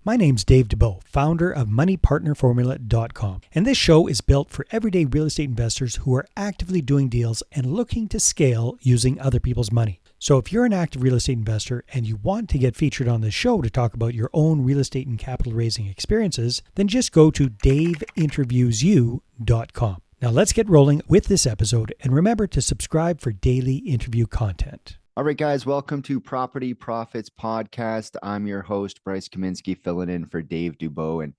My name's Dave DeBow, founder of MoneyPartnerFormula.com, and this show is built for everyday real estate investors who are actively doing deals and looking to scale using other people's money. So if you're an active real estate investor and you want to get featured on this show to talk about your own real estate and capital raising experiences, then just go to daveinterviewyou.com. Now let's get rolling with this episode, and remember to subscribe for daily interview content. All right, guys, welcome to Property Profits Podcast. I'm your host, Bryce Kaminsky, filling in for Dave Dubow. And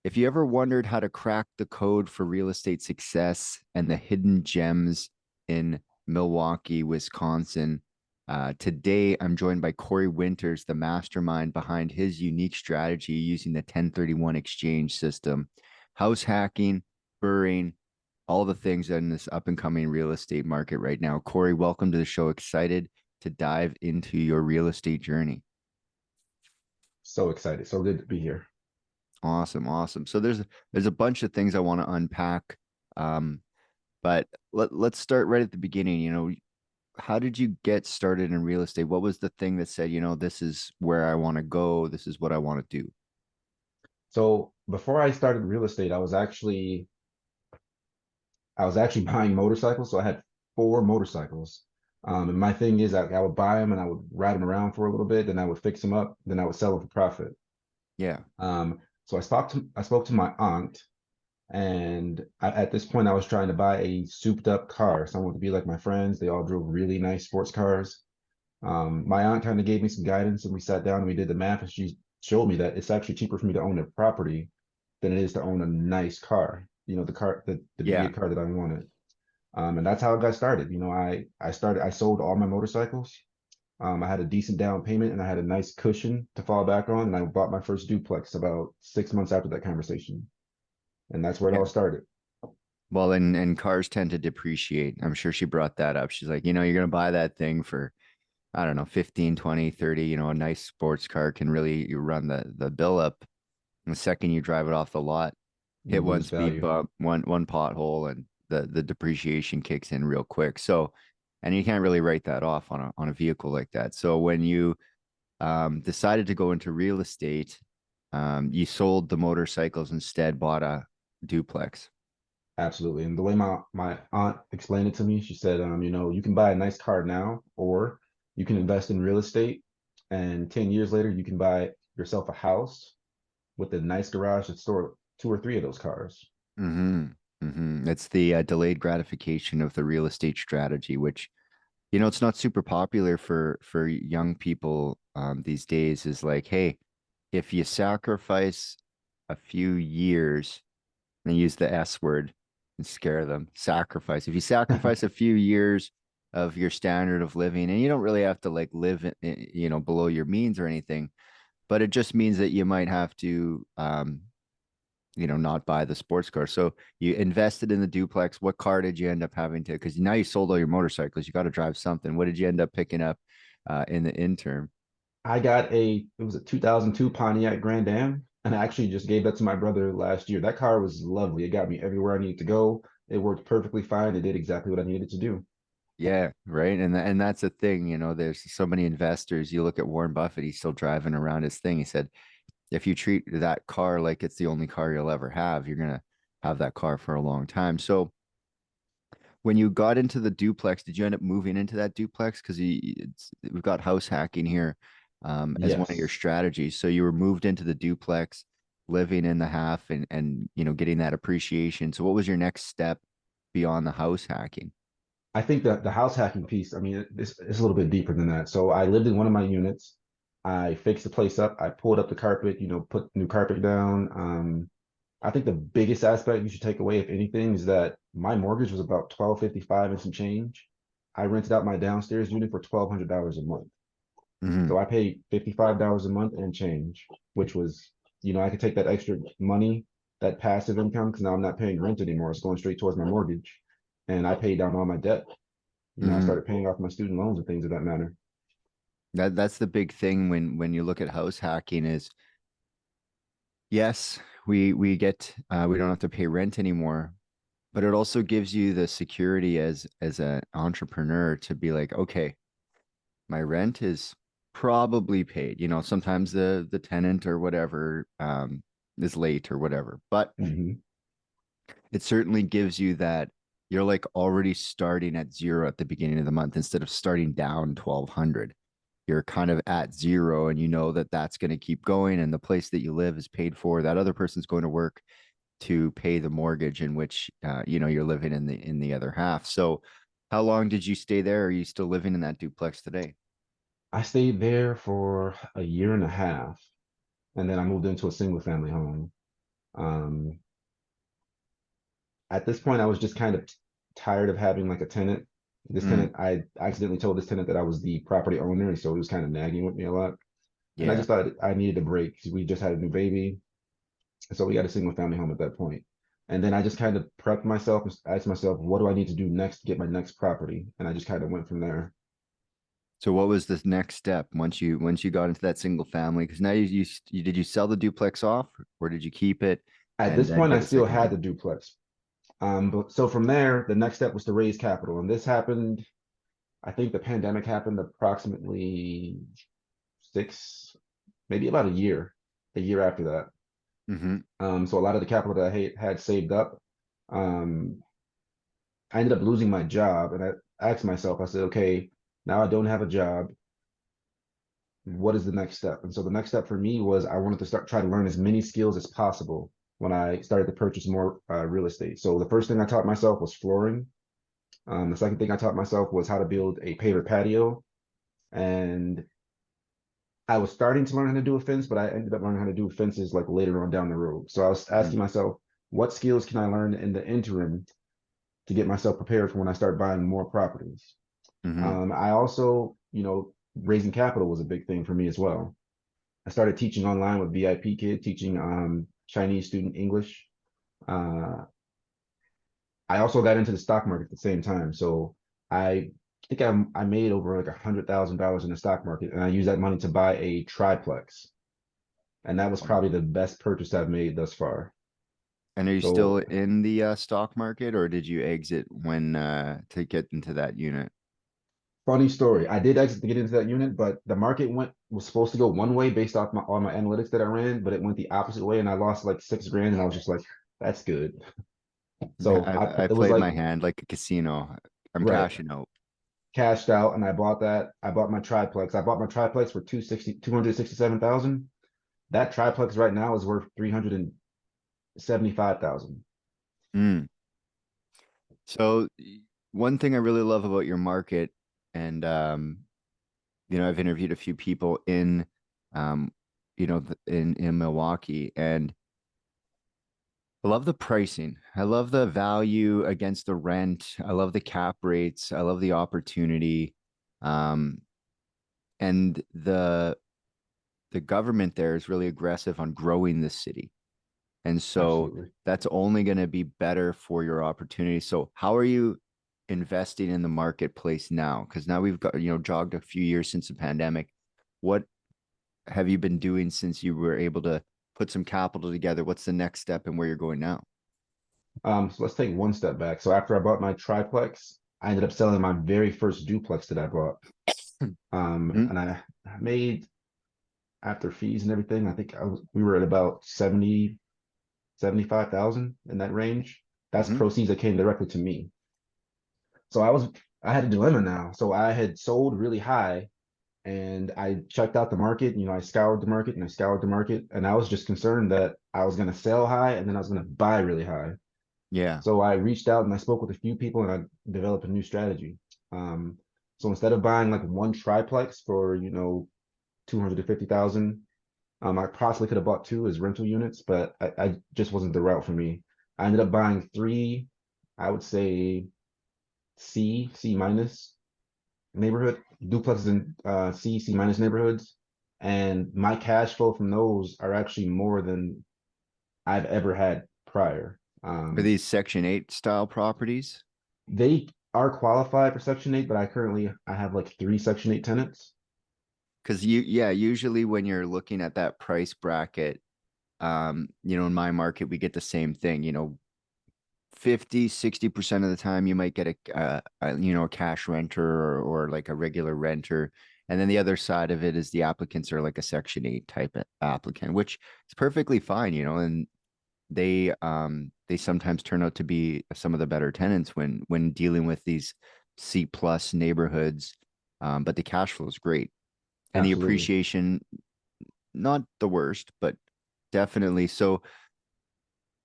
if you ever wondered how to crack the code for real estate success and the hidden gems in Milwaukee, Wisconsin, today I'm joined by Cory Winters, the mastermind behind his unique strategy using the 1031 exchange system, house hacking, BRRRing, all the things in this up and coming real estate market right now. Cory, welcome to the show. Excited to dive into your real estate journey. So excited. So good to be here. Awesome. Awesome. So there's a bunch of things I want to unpack. But let's start right at the beginning. You know, how did you get started in real estate? What was the thing that said, you know, this is where I want to go. This is what I want to do. So before I started real estate, I was actually buying motorcycles. So I had 4 motorcycles. And my thing is I would buy them and I would ride them around for a little bit, then I would fix them up, then I would sell them for profit. Yeah. So I spoke to my aunt, and at this point I was trying to buy a souped up car. Someone to be like my friends. They all drove really nice sports cars. My aunt kind of gave me some guidance, and we sat down and we did the math, and she showed me that it's actually cheaper for me to own a property than it is to own a nice car. You know, the big car that I wanted. And that's how it got started. You know, I sold all my motorcycles. I had a decent down payment and I had a nice cushion to fall back on. And I bought my first duplex about 6 months after that conversation. And that's where it all started. Well, and cars tend to depreciate. I'm sure she brought that up. She's like, you know, you're going to buy that thing for, I don't know, 15, 20, 30, you know, a nice sports car can really run the bill up. And the second you drive it off the lot, hit one speed bump, one pothole, and the depreciation kicks in real quick. So, and you can't really write that off on a vehicle like that. So when you decided to go into real estate, you sold the motorcycles instead, bought a duplex. Absolutely. And the way my aunt explained it to me, she said, you know, you can buy a nice car now, or you can invest in real estate, and 10 years later you can buy yourself a house with a nice garage that store 2 or 3 of those cars. Mm-hmm. Mm-hmm. It's the delayed gratification of the real estate strategy, which, you know, it's not super popular for young people these days. Is like, hey, if you sacrifice a few years, and use the S word and scare them, sacrifice. If you sacrifice a few years of your standard of living, and you don't really have to like live, you know, below your means or anything, but it just means that you might have to you know, not buy the sports car. So you invested in the duplex. What car did you end up having to? Because now you sold all your motorcycles. You got to drive something. What did you end up picking up in the interim? I got it was a 2002 Pontiac Grand Am, and I actually just gave that to my brother last year. That car was lovely. It got me everywhere I needed to go. It worked perfectly fine. It did exactly what I needed to do. Yeah, right. And that's the thing, you know, there's so many investors. You look at Warren Buffett, he's still driving around his thing. He said, if you treat that car like it's the only car you'll ever have, you're gonna have that car for a long time. So when you got into the duplex, did you end up moving into that duplex? Because we've got house hacking here as one of your Yes. strategies. So you were moved into the duplex, living in the half, and you know, getting that appreciation. So what was your next step beyond the house hacking? I think that the house hacking piece, I mean, it's a little bit deeper than that. So I lived in one of my units. I fixed the place up. I pulled up the carpet, you know, put new carpet down. I think the biggest aspect you should take away, if anything, is that my mortgage was about 1255 and some change. I rented out my downstairs unit for $1,200 a month. Mm-hmm. So I paid $55 a month and change, which was, you know, I could take that extra money, that passive income, because now I'm not paying rent anymore. It's going straight towards my mortgage. And I paid down all my debt. You know, I Mm-hmm. started paying off my student loans and things of that matter. That's the big thing when you look at house hacking is, yes, we get we don't have to pay rent anymore, but it also gives you the security as an entrepreneur to be like, okay, my rent is probably paid. You know, sometimes the tenant or whatever is late or whatever, but Hmm. it certainly gives you that you're like already starting at zero at the beginning of the month instead of starting down 1200. You're kind of at zero and you know that that's going to keep going and the place that you live is paid for. That other person's going to work to pay the mortgage in which you know, you're living in the other half. So how long did you stay there? Are you still living in that duplex today? I stayed there for a year and a half, and then I moved into a single family home. Um, at this point, I was just kind of tired of having like a tenant. This Mm, tenant, I accidentally told this tenant that I was the property owner, and so he was kind of nagging with me a lot. And I yeah. just thought I needed a break because we just had a new baby. So we got a single family home at that point. And then I just kind of prepped myself and asked myself, what do I need to do next to get my next property? And I just kind of went from there. So what was the next step once you got into that single family? Because now you did you sell the duplex off or did you keep it At and this then point, I get a still second had the one? duplex. But so from there, the next step was to raise capital. And this happened, I think the pandemic happened approximately six, maybe about a year after that. Mm-hmm. So a lot of the capital that I had saved up, um, I ended up losing my job. And I asked myself, I said, okay, now I don't have a job. What is the next step? And so the next step for me was I wanted to try to learn as many skills as possible when I started to purchase more real estate. So the first thing I taught myself was flooring. The second thing I taught myself was how to build a paver patio. And I was starting to learn how to do a fence, but I ended up learning how to do fences like later on down the road. So I was asking myself, what skills can I learn in the interim to get myself prepared for when I start buying more properties? Mm-hmm. I also, raising capital was a big thing for me as well. I started teaching online with VIP Kid, teaching Chinese student English. Uh, I also got into the stock market at the same time. So I think I made over like $100,000 in the stock market, and I used that money to buy a triplex, and that was probably the best purchase I've made thus far. And are you still So in the stock market or did you exit when to get into that unit? funny story. I did exit to get into that unit, but the market was supposed to go one way based off all my analytics that I ran, but it went the opposite way, and I lost like 6 grand, and I was just like, that's good. So I it was played like my hand like a casino. I'm right. cashing out. Cashed out and I bought that. I bought my triplex. I bought my triplex for 267,000. That triplex right now is worth 375,000. Mm. So one thing I really love about your market, and you know, I've interviewed a few people in, um, you know, in Milwaukee, and I love the pricing. I love the value against the rent. I love the cap rates. I love the opportunity, um, and the government there is really aggressive on growing the city. And so Absolutely. that's only going to be better for your opportunity. So how are you investing in the marketplace now? Because now we've got, you know, jogged a few years since the pandemic. What have you been doing since you were able to put some capital together? What's the next step and where you're going now? So let's take one step back. So after I bought my triplex, I ended up selling my very first duplex that I bought. Mm-hmm. And I made after fees and everything, I think we were at about 75,000 in that range. That's Mm-hmm. proceeds that came directly to me. So I had a dilemma now. So I had sold really high and I checked out the market. I scoured the market and I scoured the market, and I was just concerned that I was going to sell high and then I was going to buy really high. Yeah. So I reached out and I spoke with a few people and I developed a new strategy. Um, so instead of buying like one triplex for 250,000, I possibly could have bought two as rental units, but I just wasn't the route for me. I ended up buying three, I would say C minus neighborhood duplexes in C minus neighborhoods, and my cash flow from those are actually more than I've ever had prior. Are these Section 8 style properties? They are qualified for Section 8, but I have like three Section 8 tenants. Because yeah, usually when you're looking at that price bracket, you know, in my market, we get the same thing, you know, 50, 60% of the time you might get you know, a cash renter or like a regular renter And then the other side of it is the applicants are like a Section 8 type of applicant, which is perfectly fine, and they sometimes turn out to be some of the better tenants when dealing with these C plus neighborhoods. But the cash flow is great. And the Absolutely. appreciation, not the worst, but definitely. So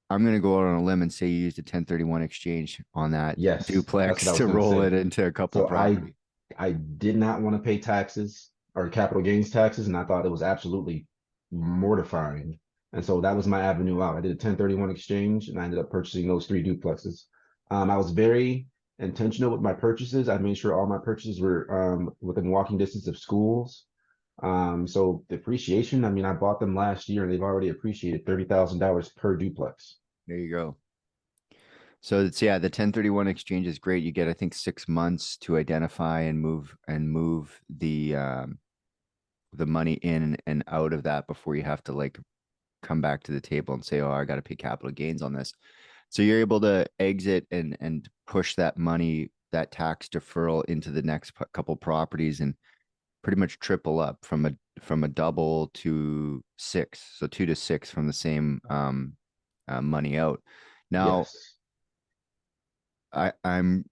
I'm going to go out on a limb and say you used a 1031 exchange on that Yes, that's what duplex I was to gonna roll it say. into a couple So property. I did not want to pay taxes or capital gains taxes, and I thought it was absolutely mortifying. And so that was my avenue out. I did a 1031 exchange, and I ended up purchasing those three duplexes. I was very intentional with my purchases. I made sure all my purchases were within walking distance of schools. So the appreciation, I mean, I bought them last year, and they've already appreciated $30,000 per duplex. There you go. So it's yeah, the 1031 exchange is great. You get, I think, 6 months to identify and move the money in and out of that before you have to like come back to the table and say, oh, I got to pay capital gains on this. So you're able to exit and push that money, that tax deferral into the next couple properties and pretty much triple up from a double to six. So 2 to 6 from the same money out. Now Yes. I'm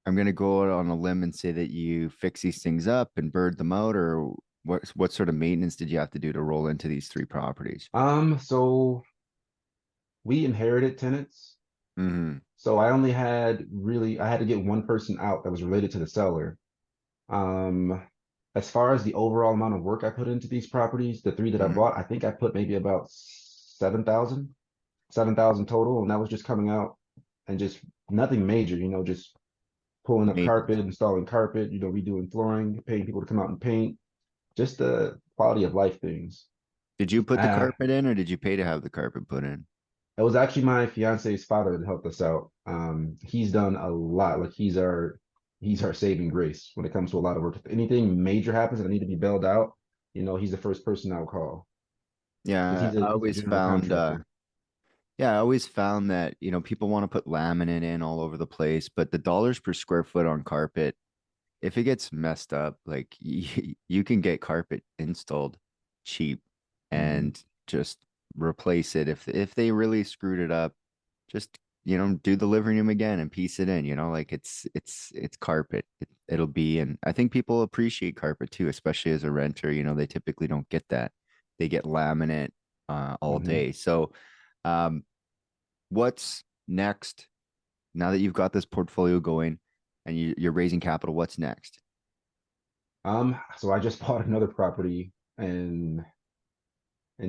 gonna go out on a limb and say that you fix these things up and bird them out, or what sort of maintenance did you have to do to roll into these three properties? So we inherited tenants. Hmm. So I had to get one person out that was related to the seller. Um, as far as the overall amount of work I put into these properties, the three that I Hmm. bought, I think I put maybe about 7,000 total, and that was just coming out and just nothing major, just pulling up carpet, Maintenance. installing carpet, redoing flooring, paying people to come out and paint, just the quality of life things. Did you put the Uh, carpet in, or did you pay to have the carpet put in? it was actually my fiance's father that helped us out. He's done a lot. Like he's our saving grace when it comes to a lot of work. If anything major happens and I need to be bailed out, he's the first person I'll call because Yeah, I he's a always general found contractor. yeah, I always found that, people want to put laminate in all over the place, but the dollars per square foot on carpet, if it gets messed up, like you can get carpet installed cheap Hmm. and just replace it. If they really screwed it up, just do the living room again and piece it in. Like it's carpet. It'll be, and I think people appreciate carpet too, especially as a renter. They typically don't get that. They get laminate all Hmm. day. So, um, what's next now that you've got this portfolio going and you're raising capital? What's next? So I just bought another property in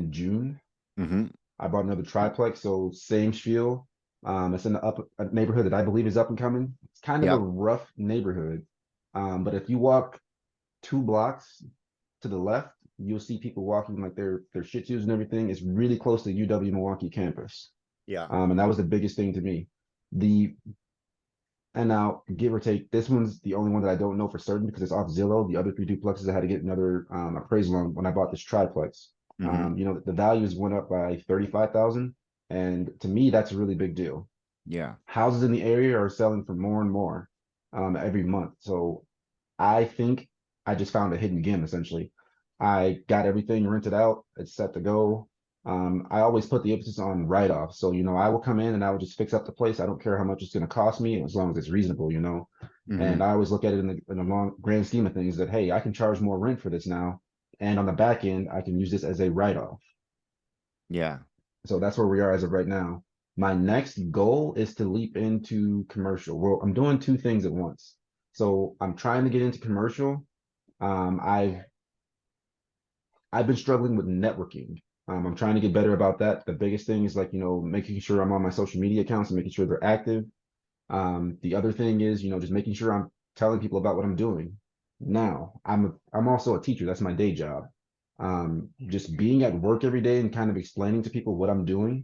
June. Hmm. I bought another triplex, so same spiel. It's in a neighborhood that I believe is up and coming. It's kind of a Yep. rough neighborhood. But if you walk 2 blocks to the left, you'll see people walking like their Shih Tzus and everything. It's really close to UW Milwaukee campus. Yeah. And that was the biggest thing to me. The and now, give or take, this one's the only one that I don't know for certain because it's off Zillow. The other three duplexes, I had to get another appraisal on when I bought this triplex. Hmm. The values went up by 35,000, and to me, that's a really big deal. Yeah. Houses in the area are selling for more and more every month. So I think I just found a hidden gem essentially. I got everything rented out. It's set to go. I always put the emphasis on write-off. So, I will come in and I will just fix up the place. I don't care how much it's going to cost me as long as it's reasonable. Hmm. And I always look at it in the long grand scheme of things that, hey, I can charge more rent for this now. And on the back end, I can use this as a write-off. Yeah. So that's where we are as of right now. My next goal is to leap into commercial. Well, I'm doing two things at once. So I'm trying to get into commercial. I've been struggling with networking. I'm trying to get better about that. The biggest thing is like, making sure I'm on my social media accounts and making sure they're active. The other thing is, just making sure I'm telling people about what I'm doing. Now, I'm also a teacher. That's my day job. Just being at work every day and kind of explaining to people what I'm doing.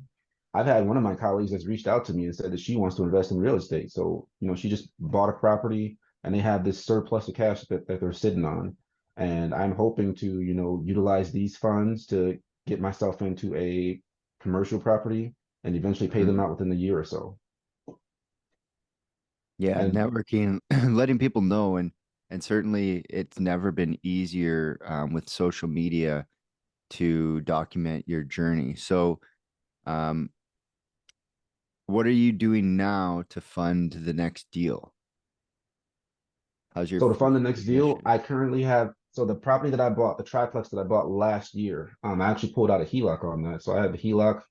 I've had one of my colleagues that's reached out to me and said that she wants to invest in real estate. So, she just bought a property and they have this surplus of cash that they're sitting on. And I'm hoping to, utilize these funds to get myself into a commercial property and eventually pay them Mhm. out within the year or so. Yeah. And Networking, letting people know. And And certainly it's never been easier with social media to document your journey. So, um, what are you doing now to fund the next deal? How's your So to fund the next deal, position? I currently have, so the property that I bought, the triplex that I bought last year, I actually pulled out a HELOC on that. So I have the HELOC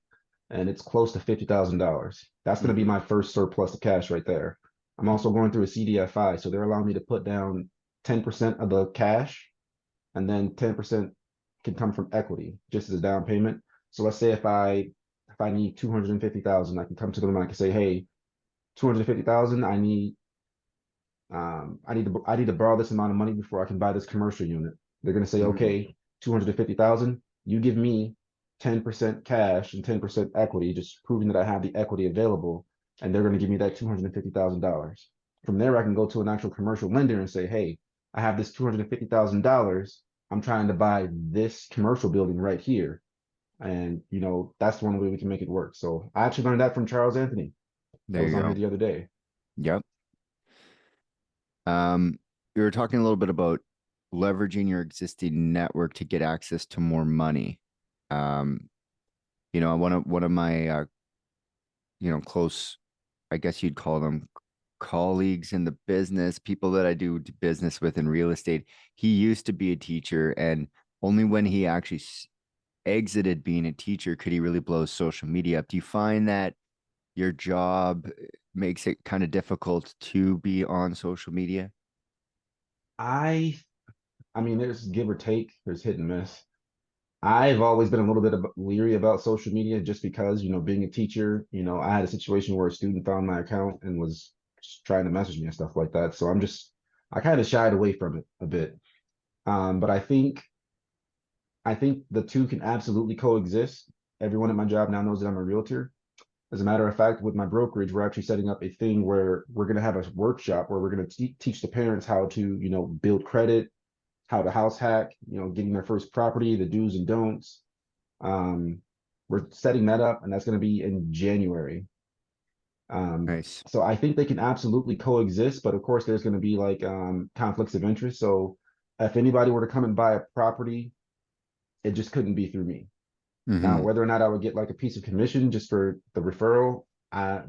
and it's close to $50,000. That's going to be Mhm. my first surplus of cash right there. I'm also going through a CDFI, so they're allowing me to put down 10% of the cash, and then 10% can come from equity just as a down payment. So let's say if I need 250,000, I can come to them and I can say, hey, 250,000, I need to borrow this amount of money before I can buy this commercial unit. They're going to say, Mhm. okay, 250,000, you give me 10% cash and 10% equity, just proving that I have the equity available. And they're going to give me that $250,000. From there, I can go to an actual commercial lender and say, hey, I have this $250,000. I'm trying to buy this commercial building right here. And, that's one way we can make it work. So I actually learned that from Charles Anthony that There was you on here go. the other day. Yep. Um, you were talking a little bit about leveraging your existing network to get access to more money. Um, one of my close, I guess you'd call them colleagues in the business, people that I do business with in real estate. He used to be a teacher, and only when he actually exited being a teacher could he really blow social media up. Do you find that your job makes it kind of difficult to be on social media? I I mean, there's give or take, there's hit and miss. I've always been a little bit leery about social media just because, being a teacher, I had a situation where a student found my account and was trying to message me and stuff like that. So I kind of shied away from it a bit. But I think the two can absolutely coexist. Everyone at my job now knows that I'm a realtor. As a matter of fact, with my brokerage, we're actually setting up a thing where we're going to have a workshop where we're going to teach the parents how to, build credit, how to house hack, getting their first property, the do's and don'ts. Um, we're setting that up, and that's going to be in January. Nice. So I think they can absolutely coexist, but of course, there's going to be like conflicts of interest. So if anybody were to come and buy a property, it just couldn't be through me. Now, Hmm. whether or not I would get like a piece of commission just for the referral,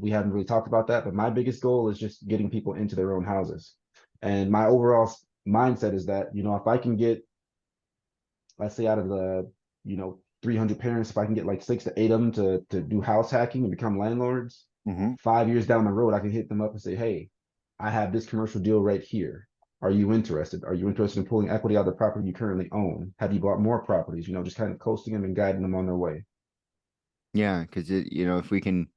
we haven't really talked about that. But my biggest goal is just getting people into their own houses. And my overall mindset is that, if I can get, let's say out of the, 300 parents, if I can get like 6 to 8 of them to do house hacking and become landlords, Hmm. 5 years down the road, I can hit them up and say, hey, I have this commercial deal right here. Are you interested? Are you interested in pulling equity out of the property you currently own? Have you bought more properties? Just kind of coasting them and guiding them on their way. Yeah, because if we can,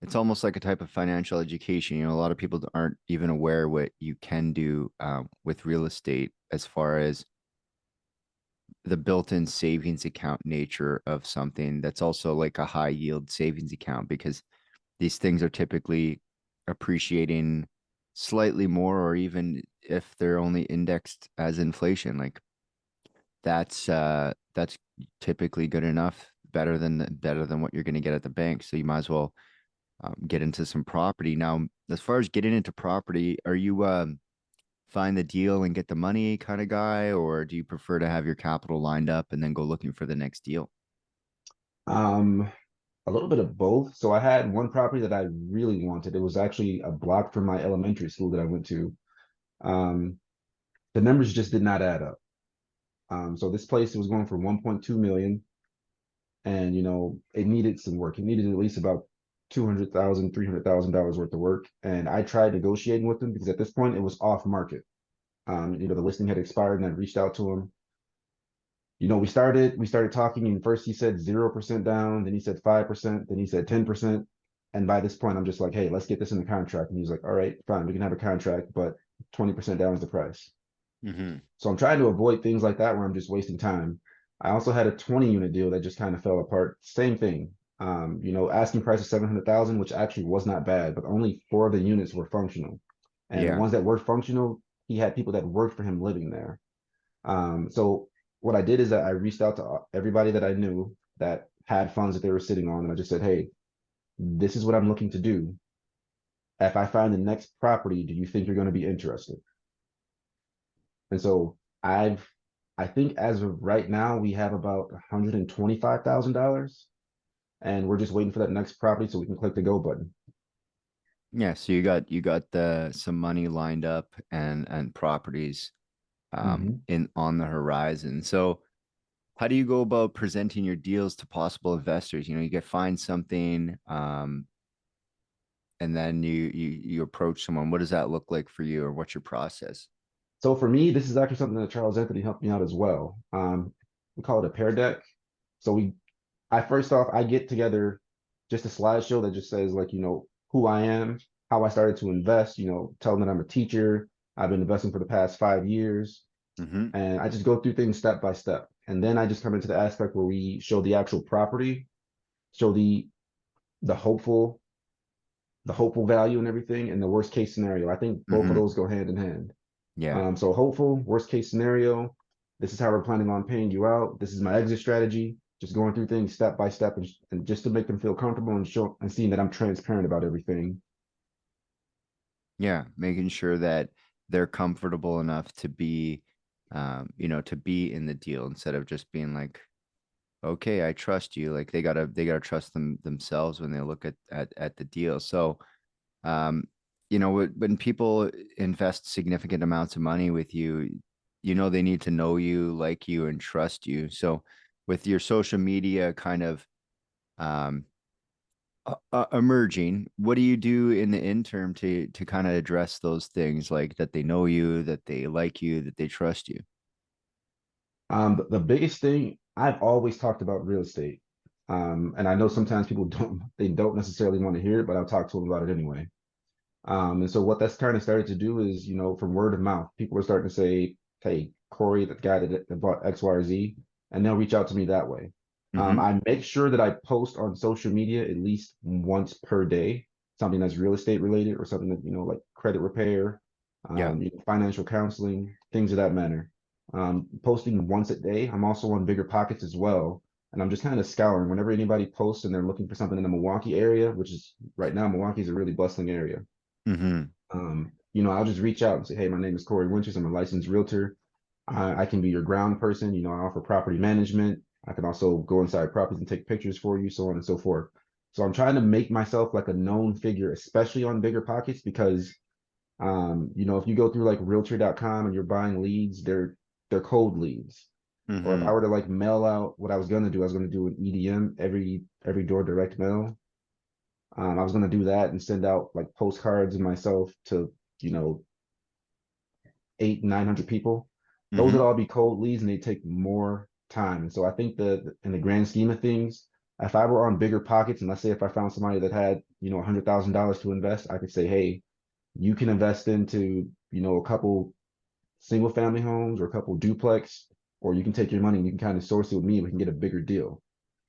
it's almost like a type of financial education. A lot of people aren't even aware what you can do with real estate as far as the built-in savings account nature of something that's also like a high yield savings account, because these things are typically appreciating slightly more, or even if they're only indexed as inflation, like that's typically good enough, better than what you're going to get at the bank. So you might as well get into some property. Now, as far as getting into property, are you find the deal and get the money kind of guy, or do you prefer to have your capital lined up and then go looking for the next deal? Um, a little bit of both. So I had one property that I really wanted. It was actually a block from my elementary school that I went to. Um, the numbers just did not add up. So this place was going for 1.2 million, and it needed some work. It needed at least about 200,000, $300,000 worth of work. And I tried negotiating with them because at this point it was off market. The listing had expired, and I reached out to him. We started talking, and first he said 0% down, then he said 5%, then he said 10%. And by this point, I'm just like, hey, let's get this in the contract. And he's like, all right, fine, we can have a contract, but 20% down is the price. Hmm. So I'm trying to avoid things like that where I'm just wasting time. I also had a 20 unit deal that just kind of fell apart. Same thing. Asking price of 700,000, which actually was not bad, but only 4 of the units were functional. And the Yeah. ones that were functional, he had people that worked for him living there. So what I did is that I reached out to everybody that I knew that had funds that they were sitting on, and I just said, "Hey, this is what I'm looking to do. If I find the next property, do you think you're going to be interested?" And so I think as of right now, we have about $125,000, and we're just waiting for that next property so we can click the go button. Yeah, so you got the some money lined up and properties Hmm. in on the horizon. So how do you go about presenting your deals to possible investors? You know, you get find something, and then you approach someone. What does that look like for you, or what's your process? So for me, this is actually something that Charles Anthony helped me out as well. We call it a pair deck. So I first off, I get together just a slideshow that just says like, who I am, how I started to invest, tell them that I'm a teacher. I've been investing for the past 5 years, Mm-hmm. and I just go through things step by step. And then I just come into the aspect where we show the actual property, show the hopeful, the hopeful value and everything, and the worst case scenario. I think both of Mm-hmm. those go hand in hand. Yeah. So hopeful, worst case scenario. This is how we're planning on paying you out. This is my exit strategy. Just going through things step by step, and just to make them feel comfortable and show and seeing that I'm transparent about everything. Yeah. Making sure that they're comfortable enough to be, to be in the deal instead of just being like, okay, I trust you. Like they gotta trust themselves when they look at the deal. So, um, when people invest significant amounts of money with you, they need to know you, like you, and trust you. So, with your social media kind of um emerging, what do you do in the interim to kind of address those things, like that they know you, that they like you, that they trust you? The biggest thing I've always talked about real estate. And I know sometimes people don't necessarily want to hear it, but I'll talk to them about it anyway. And so what that's kind of started to do is, from word of mouth, people are starting to say, "Hey, Cory, the guy that bought X, Y, or Z," and they'll reach out to me that way. Mm-hmm. I make sure that I post on social media at least once per day, something that's real estate related or something that, like credit repair, Yeah. financial counseling, things of that manner. Posting once a day. I'm also on Bigger Pockets as well. And I'm just kind of scouring whenever anybody posts and they're looking for something in the Milwaukee area, which is right now, Milwaukee is a really bustling area. Mm-hmm. I'll just reach out and say, "Hey, my name is Cory Winters. I'm a licensed realtor. I can be your ground person. I offer property management. I can also go inside properties and take pictures for you, so on and so forth." So I'm trying to make myself like a known figure, especially on Bigger Pockets, because if you go through like realtor.com and you're buying leads, they're cold leads. Or if I Mm-hmm. were to like mail out what I was going to do an EDM, every door direct mail. I was going to do that and send out like postcards and myself to, you know, 900 people. Those Mm-hmm. would all be cold leads and they take more time. And so I think that in the grand scheme of things, if I were on Bigger Pockets, and let's say if I found somebody that had, $100,000 to invest, I could say, "Hey, you can invest into, a couple single family homes or a couple duplex, or you can take your money and you can kind of source it with me and we can get a bigger deal."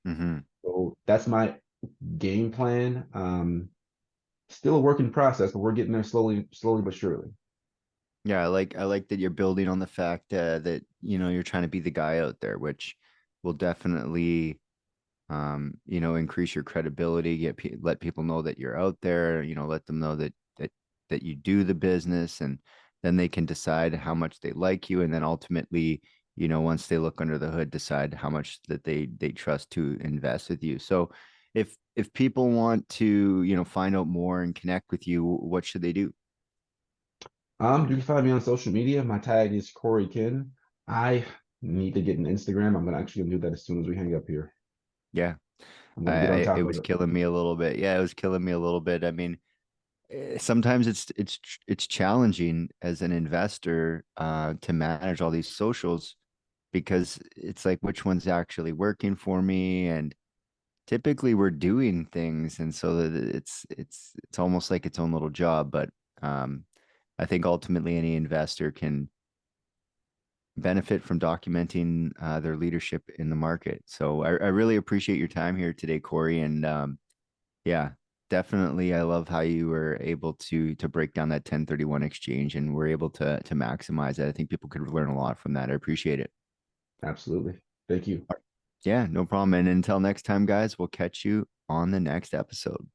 Mm-hmm. So that's my game plan. Still a work in process, but we're getting there slowly but surely. Yeah, I like that you're building on the fact that you're trying to be the guy out there, which will definitely increase your credibility, let people know that you're out there, let them know that you do the business, and then they can decide how much they like you, and then ultimately, once they look under the hood, decide how much that they trust to invest with you. So if people want to, find out more and connect with you, what should they do? You can find me on social media. My tag is Cory Kin. I need to get an Instagram. I'm gonna do that as soon as we hang up here. Yeah. I'm I, gonna get on it top of was it. killing me a little bit. Yeah, it was killing me a little bit. I mean, sometimes it's challenging as an investor to manage all these socials, because it's like which one's actually working for me, and typically we're doing things, and so that it's almost like its own little job. But um, I think ultimately any investor can benefit from documenting their leadership in the market. So I really appreciate your time here today, Cory, and yeah, definitely. I love how you were able to break down that 1031 exchange and were able to maximize it. I think people could learn a lot from that. I appreciate it. Absolutely. Thank you. Yeah, no problem. And until next time, guys, we'll catch you on the next episode.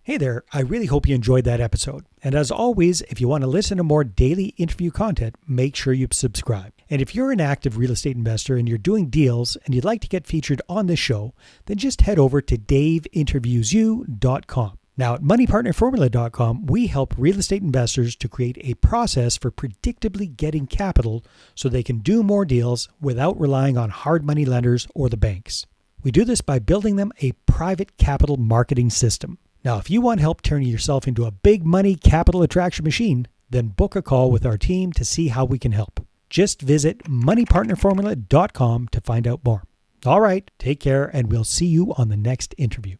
Hey there, I really hope you enjoyed that episode. And as always, if you want to listen to more daily interview content, make sure you subscribe. And if you're an active real estate investor and you're doing deals and you'd like to get featured on this show, then just head over to daveinterviewyou.com. Now at moneypartnerformula.com, we help real estate investors to create a process for predictably getting capital so they can do more deals without relying on hard money lenders or the banks. We do this by building them a private capital marketing system. Now, if you want help turning yourself into a big money capital attraction machine, then book a call with our team to see how we can help. Just visit moneypartnerformula.com to find out more. All right, take care, and we'll see you on the next interview.